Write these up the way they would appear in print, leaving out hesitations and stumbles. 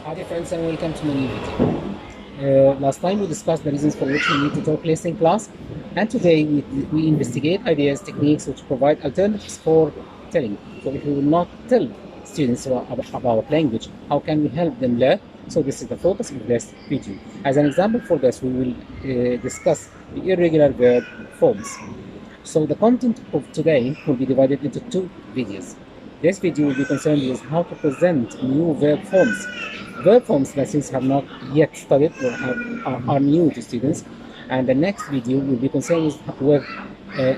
Hi dear friends and welcome to my new video. Last time we discussed the reasons for which we need to talk less in class, and today we investigate ideas, techniques which provide alternatives for telling. So if we will not tell students about language, how can we help them learn? So this is the focus of this video. As an example for this, we will discuss the irregular verb forms. So the content of today will be divided into two videos. This video will be concerned with how to present new verb forms. Verb forms that students have not yet studied or are new to students. And the next video will be concerned with uh,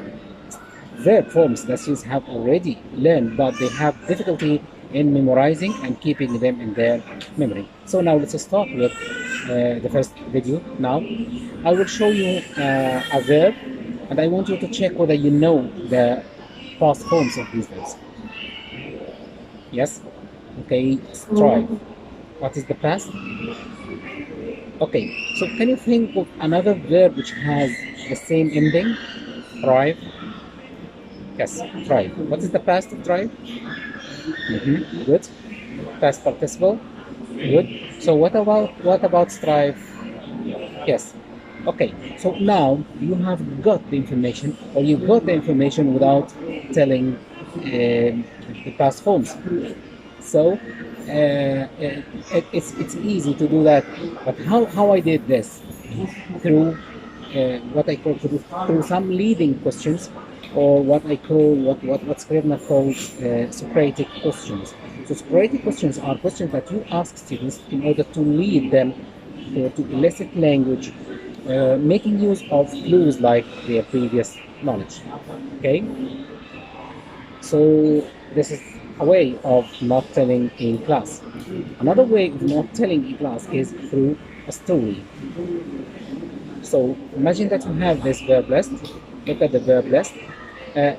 verb forms that students have already learned, but they have difficulty in memorizing and keeping them in their memory. So now let's start with the first video. Now I will show you a verb, and I want you to check whether you know the past forms of these verbs. Yes? Okay, strive. What is the past? Okay, so can you think of another verb which has the same ending? Thrive. Yes, thrive. What is the past of thrive? Good. Past participle. Good. So what about strive? Yes. Okay. So now you have got the information, or you got the information without telling the past forms. So it's easy to do that. But how I did this through what I call through some leading questions, or what I call what Scrivener calls Socratic questions. So Socratic questions are questions that you ask students in order to lead them to elicit language, making use of clues like their previous knowledge. Okay, so this is a way of not telling in class. Another way of not telling in class is through a story. So imagine that you have this verb list. Look at the verb list.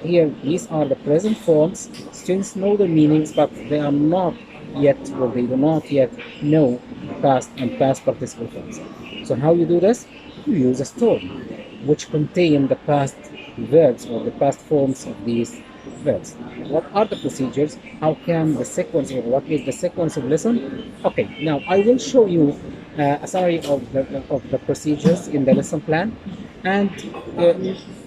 Here, these are the present forms. Students know the meanings, but they are not yet, or they do not yet know past and past participle forms. So how you do this? You use a story, which contain the past verbs or the past forms of these verbs. What are the procedures? How can the sequence, or what is the sequence of lesson? Okay, now I will show you a summary of the procedures in the lesson plan, and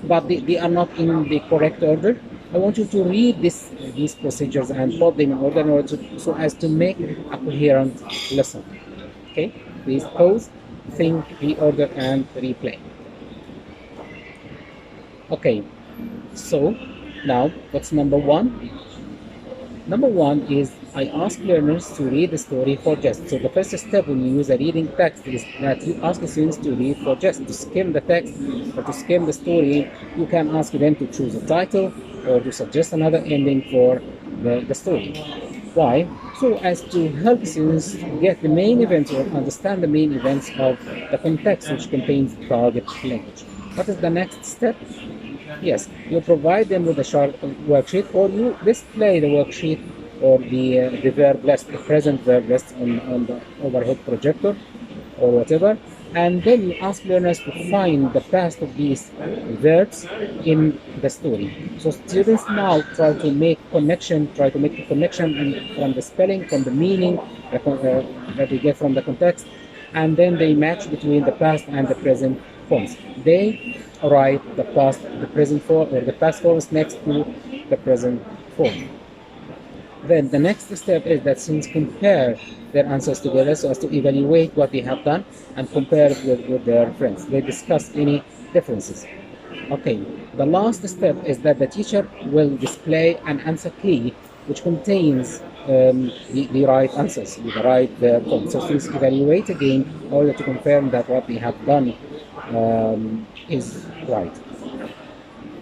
but they are not in the correct order. I want you to read these procedures and put them in order so as to make a coherent lesson. Okay, please pause, think, reorder, and replay. Okay, so now what's number one? Number one is I ask learners to read the story for just. So the first step when you use a reading text is that you ask the students to read for just, to skim the text or to skim the story. You can ask them to choose a title or to suggest another ending for the story. Why? So as to help students get the main events or understand the main events of the context which contains the target language. What is the next step? Yes, you provide them with a short worksheet, or you display the worksheet or the verb list, the present verb list on the overhead projector or whatever, and then you ask learners to find the past of these verbs in the story. So students now try to make the connection from the spelling, from the meaning that they get from the context, and then they match between the past and the present forms. They write the present form or the past forms next to the present form. Then the next step is that students compare their answers together so as to evaluate what they have done and compare it with their friends. They discuss any differences. Okay, the last step is that the teacher will display an answer key which contains the right answers with the right form. So students evaluate again in order to confirm that what they have done is right.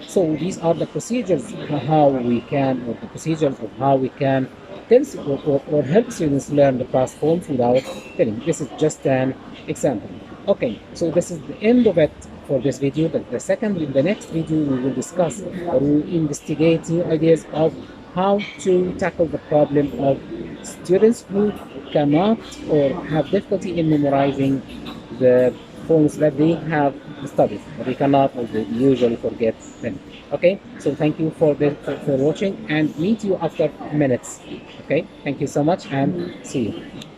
So these are the procedures of how we can tell or help students learn the past forms without telling. This is just an example. Okay, so this is the end of it for this video. But in the next video, we will discuss or we will investigate new ideas of how to tackle the problem of students who cannot or have difficulty in memorizing the forms that they have studied, but they cannot or they usually forget them. Okay, so thank you for watching, and meet you after minutes. Okay, thank you so much, and see you.